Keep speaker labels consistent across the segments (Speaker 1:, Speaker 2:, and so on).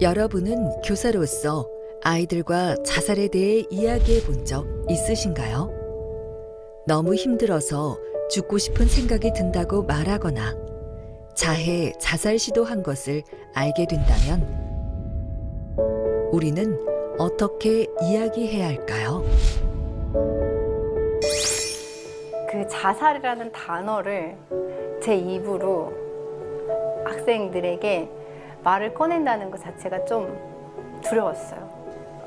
Speaker 1: 여러분은 교사로서 아이들과 자살에 대해 이야기해 본 적 있으신가요? 너무 힘들어서 죽고 싶은 생각이 든다고 말하거나 자해, 자살 시도한 것을 알게 된다면 우리는 어떻게 이야기해야 할까요?
Speaker 2: 그 자살이라는 단어를 제 입으로 학생들에게 말을 꺼낸다는 것 자체가 좀 두려웠어요.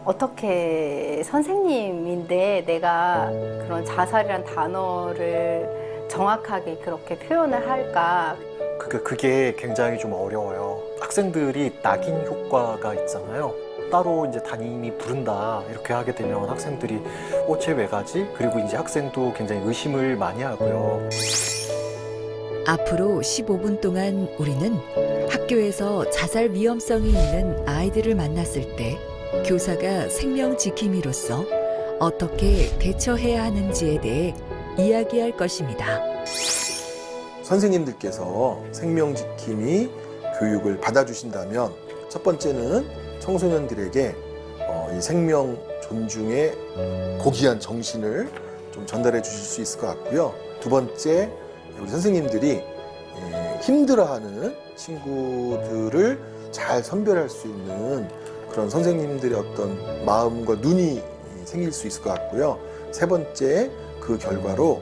Speaker 2: 어떻게 선생님인데 내가 그런 자살이란 단어를 정확하게 그렇게 표현을 할까?
Speaker 3: 그게 굉장히 좀 어려워요. 학생들이 낙인 효과가 있잖아요. 따로 이제 담임이 부른다 이렇게 하게 되면 학생들이 쟤 왜 가지? 그리고 이제 학생도 굉장히 의심을 많이 하고요.
Speaker 1: 앞으로 15분 동안 우리는 학교에서 자살 위험성이 있는 아이들을 만났을 때 교사가 생명 지킴이로서 어떻게 대처해야 하는지에 대해 이야기할 것입니다.
Speaker 4: 선생님들께서 생명지킴이 교육을 받아주신다면 첫 번째는 청소년들에게 이 생명 존중의 고귀한 정신을 좀 전달해 주실 수 있을 것 같고요. 두 번째, 우리 선생님들이 힘들어하는 친구들을 잘 선별할 수 있는 그런 선생님들의 어떤 마음과 눈이 생길 수 있을 것 같고요. 세 번째, 그 결과로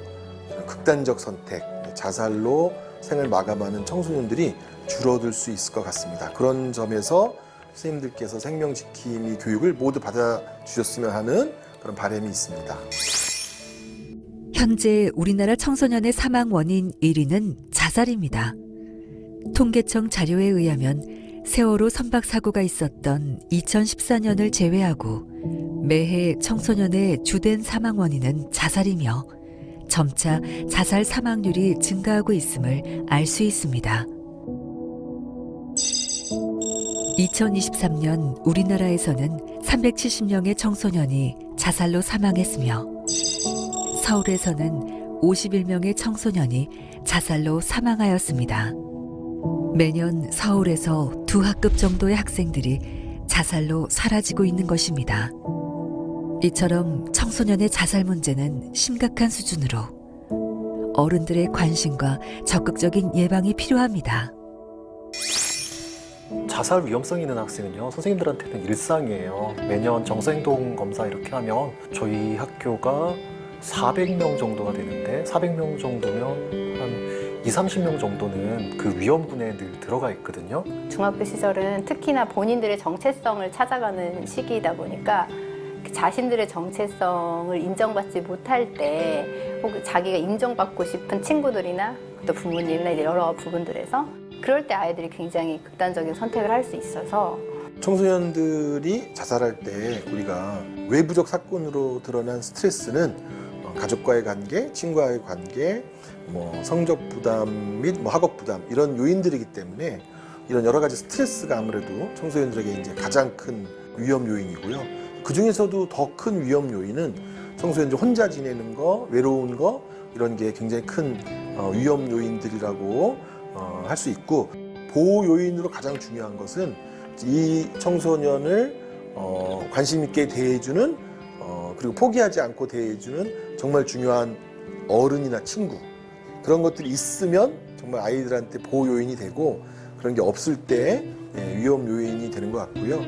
Speaker 4: 극단적 선택, 자살로 생을 마감하는 청소년들이 줄어들 수 있을 것 같습니다. 그런 점에서 선생님들께서 생명지킴이 교육을 모두 받아주셨으면 하는 그런 바람이 있습니다.
Speaker 1: 현재 우리나라 청소년의 사망 원인 1위는 자살입니다. 통계청 자료에 의하면 세월호 선박 사고가 있었던 2014년을 제외하고 매해 청소년의 주된 사망 원인은 자살이며 점차 자살 사망률이 증가하고 있음을 알 수 있습니다. 2023년 우리나라에서는 370명의 청소년이 자살로 사망했으며 서울에서는 51명의 청소년이 자살로 사망하였습니다. 매년 서울에서 두 학급 정도의 학생들이 자살로 사라지고 있는 것입니다. 이처럼 청소년의 자살 문제는 심각한 수준으로 어른들의 관심과 적극적인 예방이 필요합니다.
Speaker 3: 자살 위험성 있는 학생은요, 선생님들한테는 일상이에요. 매년 정서행동 검사 이렇게 하면 저희 학교가 400명 정도가 되는데 400명 정도면 한 20-30명 정도는 그 위험군에 늘 들어가 있거든요.
Speaker 2: 중학교 시절은 특히나 본인들의 정체성을 찾아가는 시기이다 보니까 자신들의 정체성을 인정받지 못할 때 혹은 자기가 인정받고 싶은 친구들이나 또 부모님이나 여러 부분들에서 그럴 때 아이들이 굉장히 극단적인 선택을 할 수 있어서
Speaker 4: 청소년들이 자살할 때 우리가 외부적 사건으로 드러난 스트레스는 가족과의 관계, 친구와의 관계, 성적 부담 및 학업 부담 이런 요인들이기 때문에 이런 여러 가지 스트레스가 아무래도 청소년들에게 이제 가장 큰 위험 요인이고요. 그 중에서도 더 큰 위험 요인은 청소년들 혼자 지내는 거, 외로운 거 이런 게 굉장히 큰 위험 요인들이라고 할 수 있고, 보호 요인으로 가장 중요한 것은 이 청소년을 관심 있게 대해주는 그리고 포기하지 않고 대해주는 정말 중요한 어른이나 친구, 그런 것들이 있으면 정말 아이들한테 보호 요인이 되고, 그런 게 없을 때 위험 요인이 되는 것 같고요.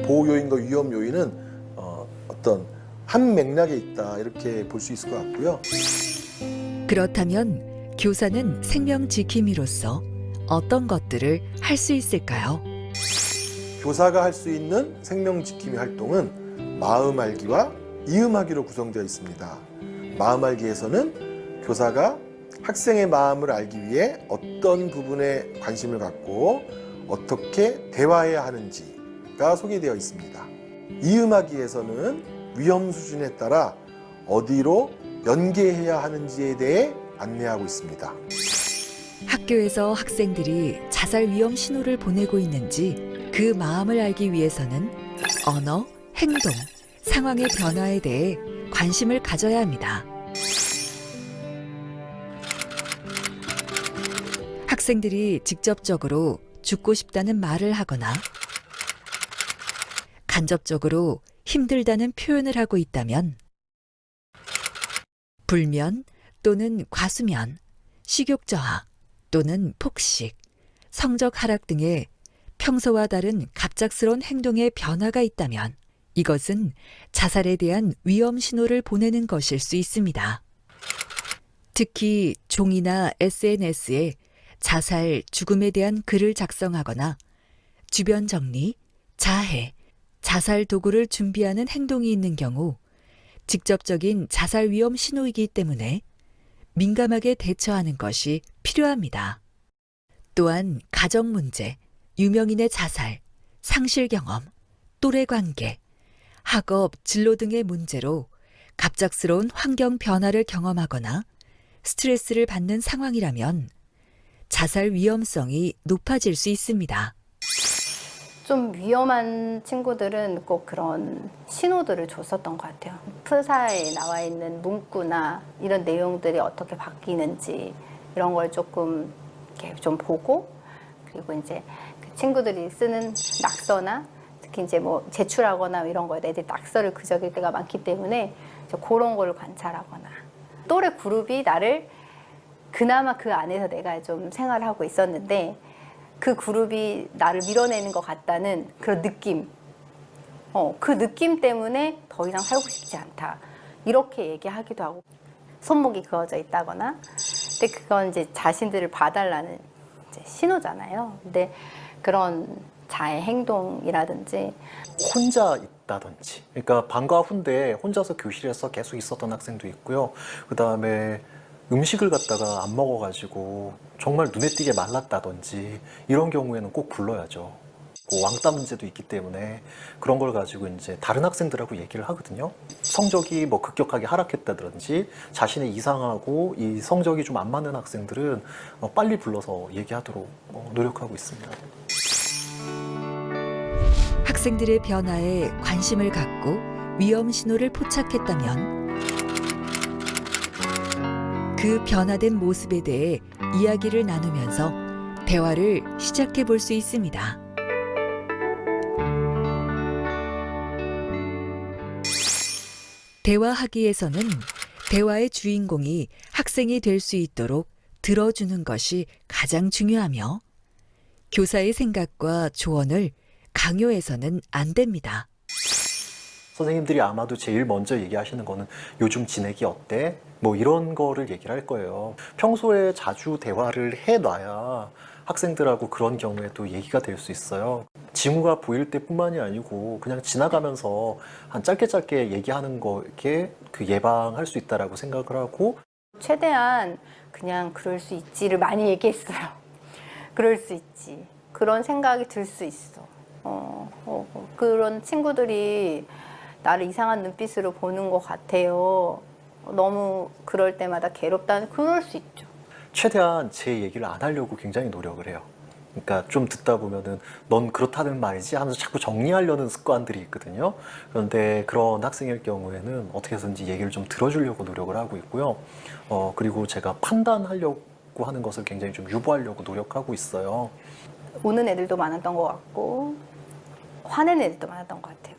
Speaker 4: 보호 요인과 위험 요인은 어떤 한 맥락에 있다 이렇게 볼 수 있을 것 같고요.
Speaker 1: 그렇다면 교사는 생명 지킴이로서 어떤 것들을 할 수 있을까요?
Speaker 4: 교사가 할 수 있는 생명 지킴이 활동은 마음 알기와 이음 알기로 구성되어 있습니다. 마음 알기에서는 교사가 학생의 마음을 알기 위해 어떤 부분에 관심을 갖고 어떻게 대화해야 하는지가 소개되어 있습니다. 이음 알기에서는 위험 수준에 따라 어디로 연계해야 하는지에 대해 안내하고 있습니다.
Speaker 1: 학교에서 학생들이 자살 위험 신호를 보내고 있는지 그 마음을 알기 위해서는 언어, 행동, 상황의 변화에 대해 관심을 가져야 합니다. 학생들이 직접적으로 죽고 싶다는 말을 하거나 간접적으로 힘들다는 표현을 하고 있다면 불면 또는 과수면, 식욕 저하 또는 폭식, 성적 하락 등의 평소와 다른 갑작스러운 행동의 변화가 있다면 이것은 자살에 대한 위험 신호를 보내는 것일 수 있습니다. 특히 종이나 SNS에 자살, 죽음에 대한 글을 작성하거나 주변 정리, 자해, 자살 도구를 준비하는 행동이 있는 경우 직접적인 자살 위험 신호이기 때문에 민감하게 대처하는 것이 필요합니다. 또한 가정 문제, 유명인의 자살, 상실 경험, 또래 관계, 학업, 진로 등의 문제로 갑작스러운 환경 변화를 경험하거나 스트레스를 받는 상황이라면 자살 위험성이 높아질 수 있습니다.
Speaker 2: 좀 위험한 친구들은 꼭 그런 신호들을 줬었던 것 같아요. 프사에 나와 있는 문구나 이런 내용들이 어떻게 바뀌는지 이런 걸 조금 이렇게 좀 보고, 그리고 이제 그 친구들이 쓰는 낙서나 특히 이제 뭐 제출하거나 이런 거에 애들이 낙서를 그저길 때가 많기 때문에 그런 걸 관찰하거나, 또래 그룹이 나를 그나마 그 안에서 내가 좀 생활을 하고 있었는데 그 그룹이 나를 밀어내는 것 같다는 그런 느낌, 그 느낌 때문에 더 이상 살고 싶지 않다 이렇게 얘기하기도 하고, 손목이 그어져 있다거나. 근데 그건 이제 자신들을 봐달라는 이제 신호잖아요. 근데 그런 자해 행동이라든지
Speaker 3: 혼자 있다든지, 그러니까 방과 후인데 혼자서 교실에서 계속 있었던 학생도 있고요. 그 다음에 음식을 갖다가 안 먹어가지고 정말 눈에 띄게 말랐다든지 이런 경우에는 꼭 불러야죠. 뭐 왕따 문제도 있기 때문에 그런 걸 가지고 이제 다른 학생들하고 얘기를 하거든요. 성적이 뭐 급격하게 하락했다든지 자신의 이상하고 이 성적이 좀 안 맞는 학생들은 빨리 불러서 얘기하도록 노력하고 있습니다.
Speaker 1: 학생들의 변화에 관심을 갖고 위험 신호를 포착했다면 그 변화된 모습에 대해 이야기를 나누면서 대화를 시작해 볼 수 있습니다. 대화하기에서는 대화의 주인공이 학생이 될 수 있도록 들어주는 것이 가장 중요하며 교사의 생각과 조언을 강요해서는 안 됩니다.
Speaker 3: 선생님들이 아마도 제일 먼저 얘기하시는 거는 요즘 지내기 어때? 뭐 이런 거를 얘기를 할 거예요. 평소에 자주 대화를 해놔야 학생들하고 그런 경우에도 얘기가 될 수 있어요. 징후가 보일 때뿐만이 아니고 그냥 지나가면서 한 짧게 얘기하는 거에 그 예방할 수 있다라고 생각을 하고,
Speaker 2: 최대한 그냥 그럴 수 있지를 많이 얘기했어요. 그럴 수 있지. 그런 생각이 들 수 있어. 그런 친구들이 나를 이상한 눈빛으로 보는 것 같아요. 너무 그럴 때마다 괴롭다는, 그럴 수 있죠.
Speaker 3: 최대한 제 얘기를 안 하려고 굉장히 노력을 해요. 그러니까 좀 듣다 보면은 넌 그렇다는 말이지 하면서 자꾸 정리하려는 습관들이 있거든요. 그런데 그런 학생일 경우에는 어떻게 해서든지 얘기를 좀 들어주려고 노력을 하고 있고요. 그리고 제가 판단하려고 하는 것을 굉장히 좀 유보하려고 노력하고 있어요.
Speaker 2: 우는 애들도 많았던 것 같고 화내는 애들도 많았던 것 같아요.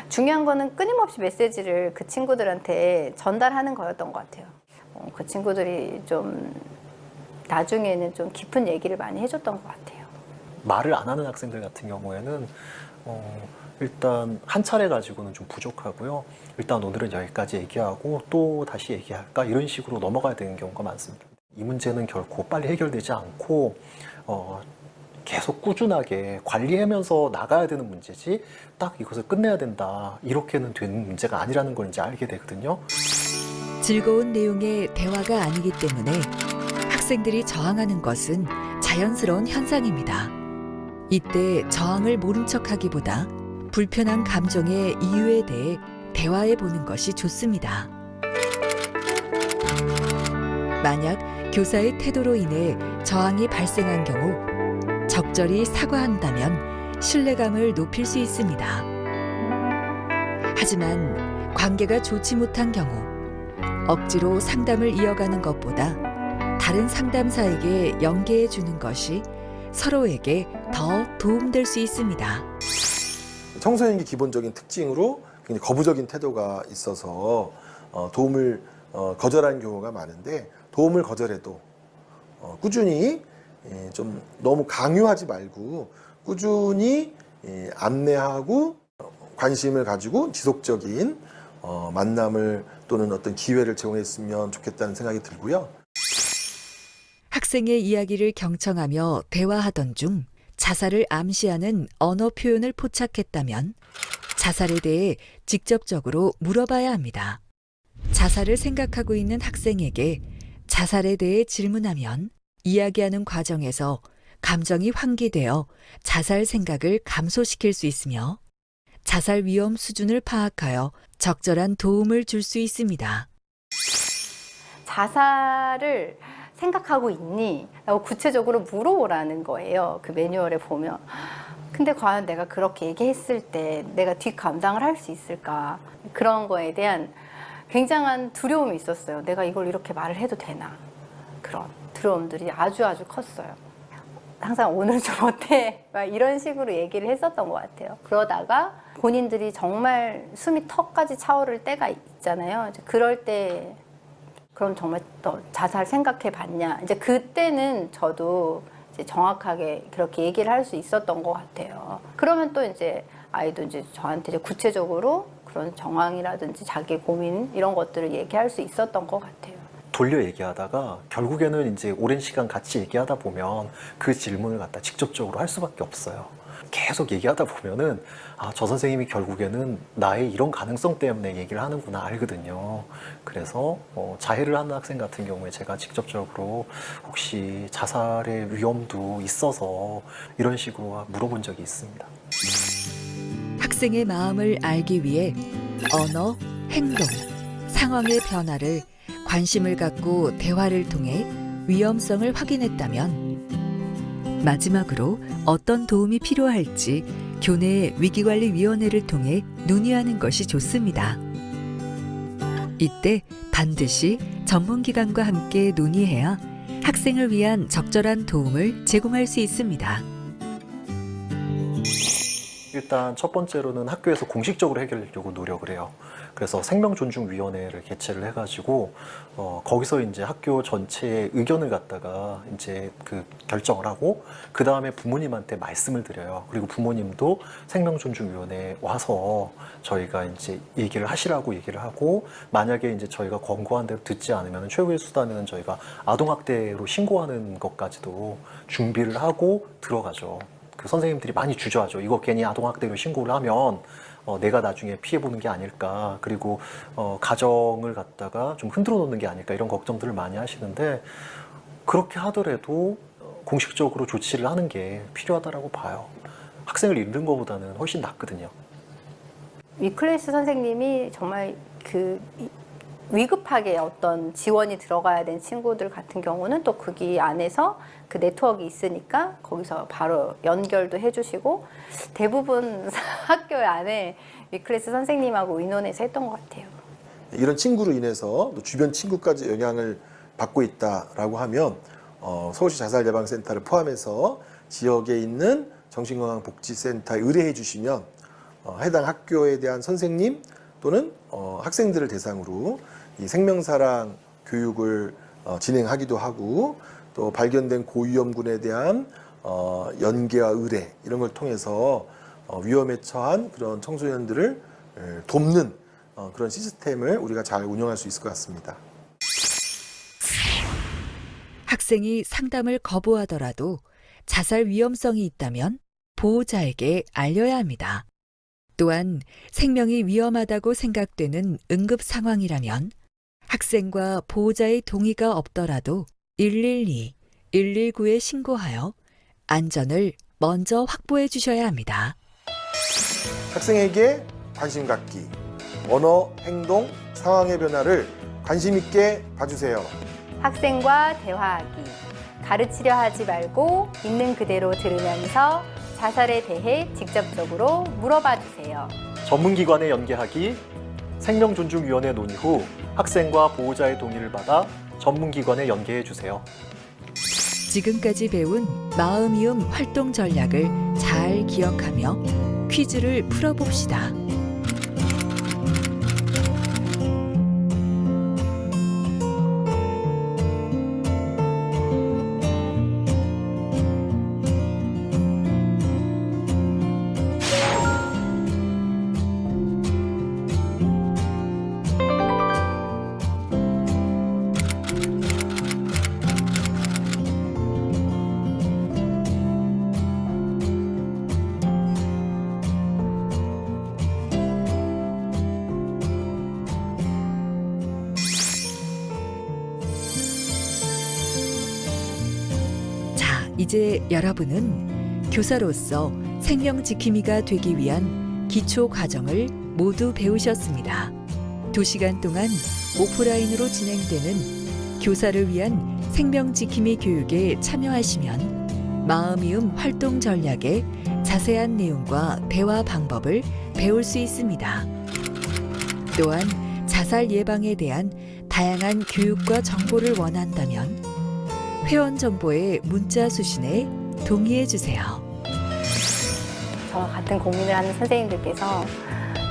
Speaker 2: 중요한 거는 끊임없이 메시지를 그 친구들한테 전달하는 거였던 것 같아요. 그 친구들이 좀 나중에는 좀 깊은 얘기를 많이 해줬던 것 같아요.
Speaker 3: 말을 안 하는 학생들 같은 경우에는 일단 한 차례 가지고는 좀 부족하고요. 일단 오늘은 여기까지 얘기하고 또 다시 얘기할까 이런 식으로 넘어가야 되는 경우가 많습니다. 이 문제는 결코 빨리 해결되지 않고 계속 꾸준하게 관리하면서 나가야 되는 문제지 딱 이것을 끝내야 된다 이렇게는 되는 문제가 아니라는 걸 이제 알게 되거든요.
Speaker 1: 즐거운 내용의 대화가 아니기 때문에 학생들이 저항하는 것은 자연스러운 현상입니다. 이때 저항을 모른 척하기보다 불편한 감정의 이유에 대해 대화해 보는 것이 좋습니다. 만약 교사의 태도로 인해 저항이 발생한 경우 적절히 사과한다면 신뢰감을 높일 수 있습니다. 하지만 관계가 좋지 못한 경우 억지로 상담을 이어가는 것보다 다른 상담사에게 연계해 주는 것이 서로에게 더 도움될 수 있습니다.
Speaker 4: 청소년기 기본적인 특징으로 굉장히 거부적인 태도가 있어서 도움을 거절하는 경우가 많은데, 도움을 거절해도 꾸준히 좀 너무 강요하지 말고 꾸준히 안내하고 관심을 가지고 지속적인 만남을 또는 어떤 기회를 제공했으면 좋겠다는 생각이 들고요.
Speaker 1: 학생의 이야기를 경청하며 대화하던 중 자살을 암시하는 언어 표현을 포착했다면 자살에 대해 직접적으로 물어봐야 합니다. 자살을 생각하고 있는 학생에게 자살에 대해 질문하면 이야기하는 과정에서 감정이 환기되어 자살 생각을 감소시킬 수 있으며 자살 위험 수준을 파악하여 적절한 도움을 줄 수 있습니다.
Speaker 2: 자살을 생각하고 있니? 라고 구체적으로 물어보라는 거예요. 그 매뉴얼에 보면. 근데 과연 내가 그렇게 얘기했을 때 내가 뒷감당을 할 수 있을까? 그런 거에 대한 굉장한 두려움이 있었어요. 내가 이걸 이렇게 말을 해도 되나? 그런 두려움들이 아주 컸어요. 항상 오늘 좀 어때? 막 이런 식으로 얘기를 했었던 것 같아요. 그러다가 본인들이 정말 숨이 턱까지 차오를 때가 있잖아요. 이제 그럴 때 그럼 정말 또 자살 생각해 봤냐? 이제 그때는 저도 이제 정확하게 그렇게 얘기를 할 수 있었던 것 같아요. 그러면 또 이제 아이도 이제 저한테 이제 구체적으로 그런 정황이라든지 자기 고민 이런 것들을 얘기할 수 있었던 것 같아요.
Speaker 3: 돌려 얘기하다가 결국에는 이제 오랜 시간 같이 얘기하다 보면 그 질문을 갖다 직접적으로 할 수밖에 없어요. 계속 얘기하다 보면은 저 선생님이 결국에는 나의 이런 가능성 때문에 얘기를 하는구나 알거든요. 그래서 자해를 하는 학생 같은 경우에 제가 직접적으로 혹시 자살의 위험도 있어서 이런 식으로 물어본 적이 있습니다.
Speaker 1: 학생의 마음을 알기 위해 언어, 행동, 상황의 변화를 관심을 갖고 대화를 통해 위험성을 확인했다면 마지막으로 어떤 도움이 필요할지 교내 위기관리위원회를 통해 논의하는 것이 좋습니다. 이때 반드시 전문기관과 함께 논의해야 학생을 위한 적절한 도움을 제공할 수 있습니다.
Speaker 3: 일단 첫 번째로는 학교에서 공식적으로 해결하려고 노력을 해요. 그래서 생명존중위원회를 개최를 해가지고 거기서 이제 학교 전체의 의견을 갖다가 이제 그 결정을 하고 그 다음에 부모님한테 말씀을 드려요. 그리고 부모님도 생명존중위원회에 와서 저희가 이제 얘기를 하시라고 얘기를 하고 만약에 이제 저희가 권고한 대로 듣지 않으면 최후의 수단은 저희가 아동학대로 신고하는 것까지도 준비를 하고 들어가죠. 그 선생님들이 많이 주저하죠. 이거 괜히 아동학대로 신고를 하면 내가 나중에 피해보는 게 아닐까. 그리고 가정을 갖다가 좀 흔들어 놓는 게 아닐까. 이런 걱정들을 많이 하시는데 그렇게 하더라도 공식적으로 조치를 하는 게 필요하다고 봐요. 학생을 잃는 것보다는 훨씬 낫거든요.
Speaker 2: 위클래스 선생님이 정말 그 위급하게 어떤 지원이 들어가야 된 친구들 같은 경우는 또 거기 안에서 그 네트워크가 있으니까 거기서 바로 연결도 해주시고 대부분 학교 안에 위클래스 선생님하고 의논해서 했던 것 같아요.
Speaker 4: 이런 친구로 인해서 또 주변 친구까지 영향을 받고 있다라고 하면 서울시 자살예방센터를 포함해서 지역에 있는 정신건강복지센터에 의뢰해 주시면 해당 학교에 대한 선생님 또는 학생들을 대상으로 이 생명사랑 교육을 진행하기도 하고 또 발견된 고위험군에 대한 연계와 의뢰 이런 걸 통해서 위험에 처한 그런 청소년들을 돕는 그런 시스템을 우리가 잘 운영할 수 있을 것 같습니다.
Speaker 1: 학생이 상담을 거부하더라도 자살 위험성이 있다면 보호자에게 알려야 합니다. 또한 생명이 위험하다고 생각되는 응급 상황이라면 학생과 보호자의 동의가 없더라도 112, 119에 신고하여 안전을 먼저 확보해 주셔야 합니다.
Speaker 4: 학생에게 관심 갖기, 언어, 행동, 상황의 변화를 관심 있게 봐주세요.
Speaker 2: 학생과 대화하기, 가르치려 하지 말고 있는 그대로 들으면서 자살에 대해 직접적으로 물어봐 주세요.
Speaker 3: 전문기관에 연계하기, 생명존중위원회 논의 후 학생과 보호자의 동의를 받아 전문기관에 연계해 주세요.
Speaker 1: 지금까지 배운 마음이음 활동 전략을 잘 기억하며 퀴즈를 풀어봅시다. 이제 여러분은 교사로서 생명지킴이가 되기 위한 기초 과정을 모두 배우셨습니다. 2시간 동안 오프라인으로 진행되는 교사를 위한 생명지킴이 교육에 참여하시면 마음이음 활동 전략의 자세한 내용과 대화 방법을 배울 수 있습니다. 또한 자살 예방에 대한 다양한 교육과 정보를 원한다면 회원 정보의 문자 수신에 동의해 주세요.
Speaker 2: 저와 같은 고민을 하는 선생님들께서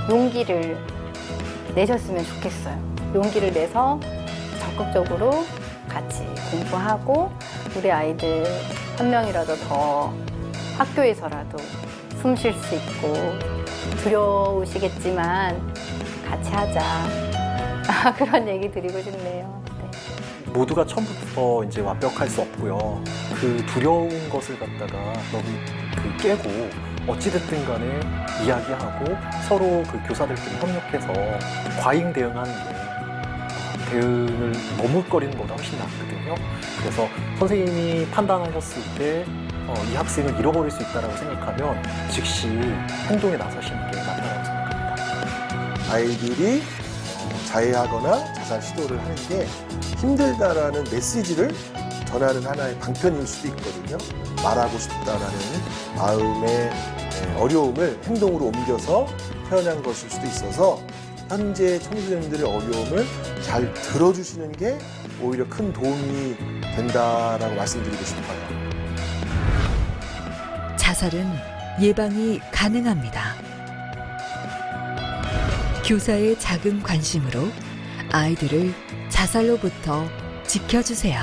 Speaker 2: 용기를 내셨으면 좋겠어요. 용기를 내서 적극적으로 같이 공부하고 우리 아이들 한 명이라도 더 학교에서라도 숨 쉴 수 있고 두려우시겠지만 같이 하자. 그런 얘기 드리고 싶네요.
Speaker 3: 모두가 처음부터 이제 완벽할 수 없고요. 그 두려운 것을 갖다가 너무 깨고 어찌됐든 간에 이야기하고 서로 그 교사들끼리 협력해서 과잉 대응하는 게 대응을 머뭇거리는 것보다 훨씬 낫거든요. 그래서 선생님이 판단하셨을 때 이 학생을 잃어버릴 수 있다고 생각하면 즉시 행동에 나서시는 게 맞다고 생각합니다.
Speaker 4: 아이들이 자해하거나 자살 시도를 하는 게 힘들다라는 메시지를 전하는 하나의 방편일 수도 있거든요. 말하고 싶다라는 마음의 어려움을 행동으로 옮겨서 표현한 것일 수도 있어서 현재 청소년들의 어려움을 잘 들어주시는 게 오히려 큰 도움이 된다라고 말씀드리고 싶어요.
Speaker 1: 자살은 예방이 가능합니다. 교사의 작은 관심으로 아이들을 자살로부터 지켜주세요.